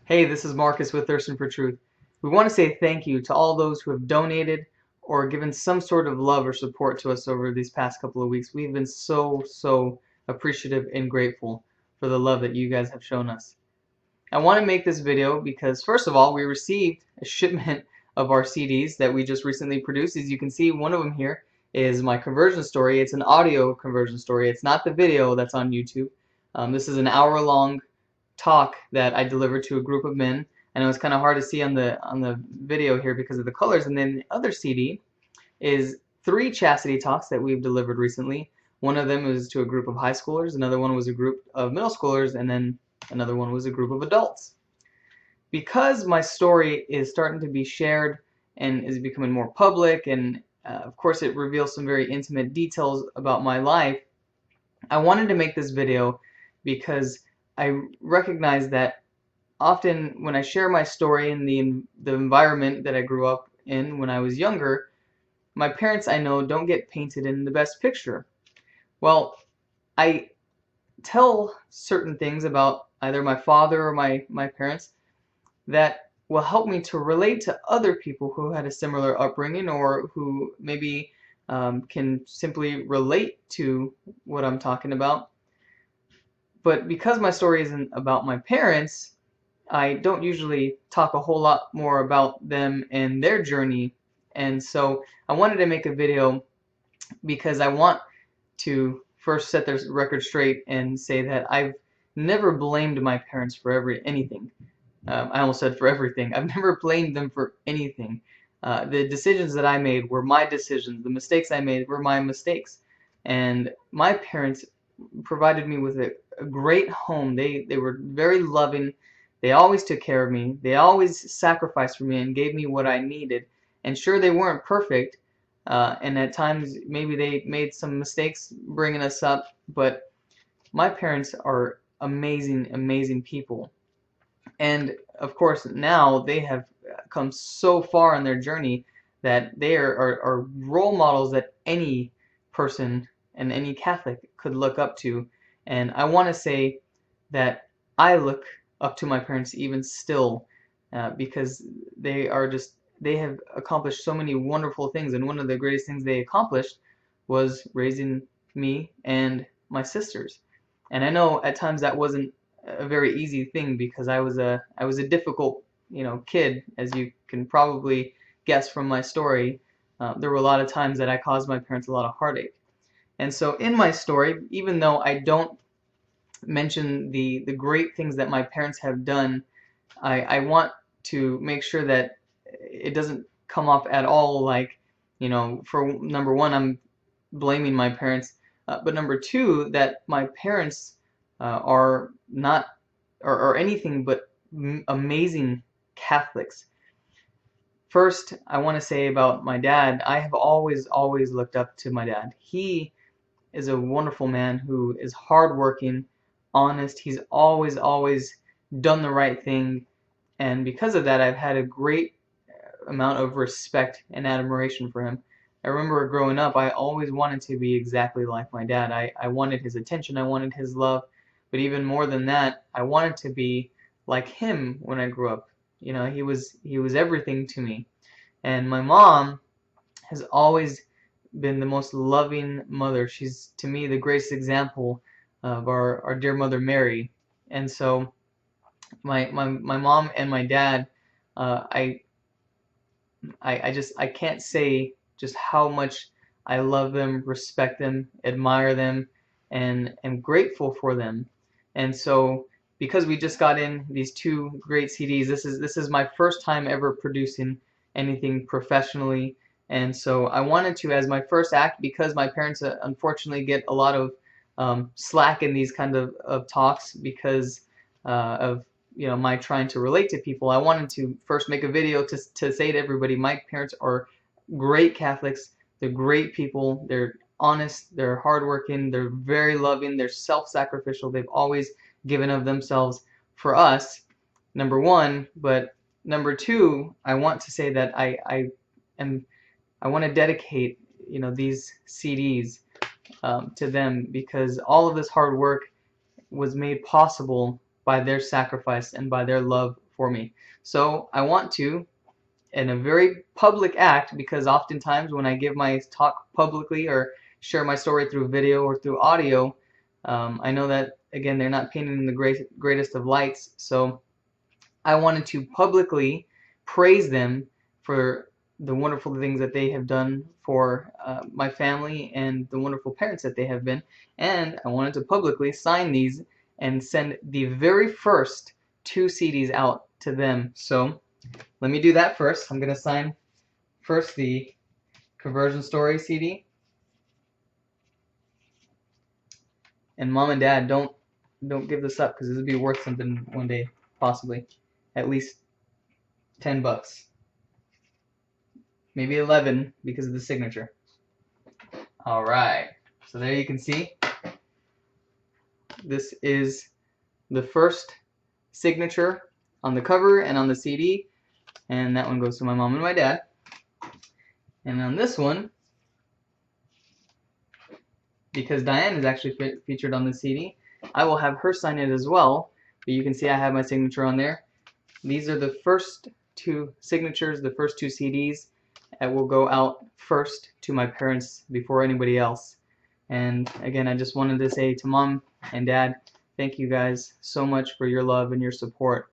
Hey, this is Marcus with Thirsting for Truth. We want to say thank you to all those who have donated or given some sort of love or support to us over these past couple of weeks. We've been so appreciative and grateful for the love that you guys have shown us. I want to make this video because, first of all, we received a shipment of our CDs that we just recently produced. As you can see, one of them here is my conversion story. It's an audio conversion story. It's not the video that's on YouTube. This is an hour-long talk that I delivered to a group of men, and it was kind of hard to see on the video here because of the colors. And then the other CD is 3 chastity talks that we've delivered recently. One of them was to a group of high schoolers, another one was a group of middle schoolers, and then another one was a group of adults. Because my story is starting to be shared and is becoming more public, and of course it reveals some very intimate details about my life, I wanted to make this video because I recognize that often when I share my story in the environment that I grew up in when I was younger, my parents, I know, don't get painted in the best picture. Well, I tell certain things about either my father or my parents that will help me to relate to other people who had a similar upbringing or who maybe can simply relate to what I'm talking about. But because my story isn't about my parents, I don't usually talk a whole lot more about them and their journey. And so I wanted to make a video because I want to first set the record straight and say that I've never blamed my parents for anything. I almost said for everything. I've never blamed them for anything. The decisions that I made were my decisions. The mistakes I made were my mistakes. And my parents provided me with a great home. They were very loving. They always took care of me. They always sacrificed for me and gave me what I needed. And sure, they weren't perfect. And at times, maybe they made some mistakes bringing us up. But my parents are amazing, amazing people. And of course, now they have come so far on their journey that they are role models that any person and any Catholic could look up to. And I want to say that I look up to my parents even still because they have accomplished so many wonderful things. And one of the greatest things they accomplished was raising me and my sisters. And I know at times that wasn't a very easy thing because I was a difficult kid, as you can probably guess from my story. There were a lot of times that I caused my parents a lot of heartache. And so in my story, even though I don't mention the great things that my parents have done, I want to make sure that it doesn't come off at all like, for number one, I'm blaming my parents, but number two, that my parents are not or anything but amazing Catholics. First, I want to say about my dad, I have always looked up to my dad. He is a wonderful man who is hardworking, honest. He's always done the right thing, and because of that, I've had a great amount of respect and admiration for him. I remember growing up, I always wanted to be exactly like my dad. I wanted his attention, I wanted his love, but even more than that, I wanted to be like him when I grew up. He was everything to me. And my mom has always been the most loving mother. She's to me the greatest example of our dear mother Mary. And so my mom and my dad, I can't say just how much I love them, respect them, admire them, and am grateful for them. And so because we just got in these 2 great CDs, this is my first time ever producing anything professionally. And so I wanted to, as my first act, because my parents unfortunately get a lot of slack in these kind of talks because of my trying to relate to people. I wanted to first make a video to say to everybody, my parents are great Catholics. They're great people. They're honest. They're hardworking. They're very loving. They're self-sacrificial. They've always given of themselves for us, number one. But number two, I want to say that I want to dedicate these CDs to them because all of this hard work was made possible by their sacrifice and by their love for me. So I want to, in a very public act, because oftentimes when I give my talk publicly or share my story through video or through audio, I know that, again, they're not painted in the greatest of lights. So I wanted to publicly praise them for the wonderful things that they have done for my family and the wonderful parents that they have been. And I wanted to publicly sign these and send the very first 2 CDs out to them. So let me do that first. I'm going to sign first the Conversion Story CD. And Mom and Dad, don't give this up, because this would be worth something one day, possibly. At least $10. Maybe 11 because of the signature. Alright, so there you can see. This is the first signature on the cover and on the CD. And that one goes to my mom and my dad. And on this one, because Diane is actually featured on the CD, I will have her sign it as well. But you can see I have my signature on there. These are the first 2 signatures, the first 2 CDs that will go out first to my parents before anybody else. And again, I just wanted to say to Mom and Dad, thank you guys so much for your love and your support.